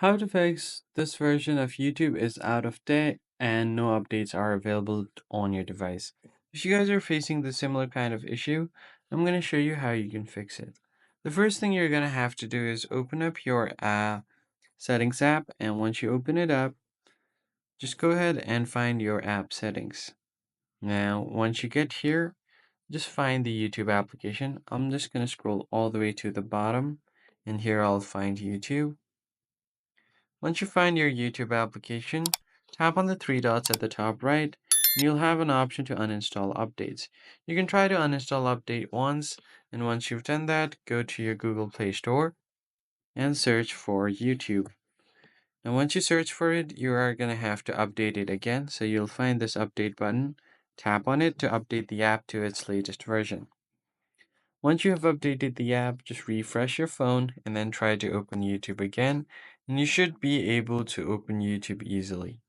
How to fix this version of YouTube is out of date and no updates are available on your device. If you guys are facing the similar kind of issue, I'm going to show you how you can fix it. The first thing you're going to have to do is open up your settings app, and once you open it up, just go ahead and find your app settings. Now, once you get here, just find the YouTube application. I'm just going to scroll all the way to the bottom, and here I'll find YouTube. Once you find your YouTube application, tap on the three dots at the top right, and you'll have an option to uninstall updates. You can try to uninstall update once, and once you've done that, go to your Google Play Store and search for YouTube. And once you search for it, you are going to have to update it again, so you'll find this update button. Tap on it to update the app to its latest version. Once you have updated the app, just refresh your phone and then try to open YouTube again, and you should be able to open YouTube easily.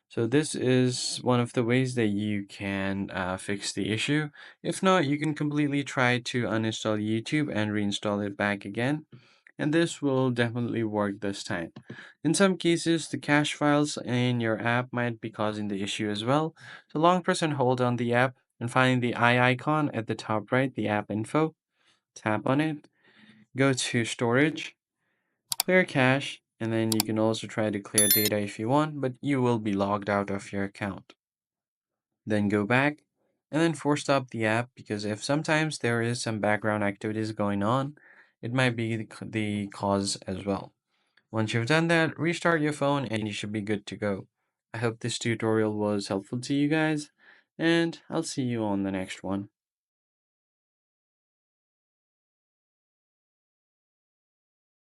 So this is one of the ways that you can fix the issue. If not, you can completely try to uninstall YouTube and reinstall it back again, and this will definitely work this time. In some cases, the cache files in your app might be causing the issue as well. So long press and hold on the app and find the eye icon at the top right, the app info. Tap on it, go to storage, clear cache, and then you can also try to clear data if you want, but you will be logged out of your account. Then go back and then force stop the app, because if sometimes there is some background activities going on, it might be the cause as well. Once you've done that, restart your phone and you should be good to go. I hope this tutorial was helpful to you guys, and I'll see you on the next one.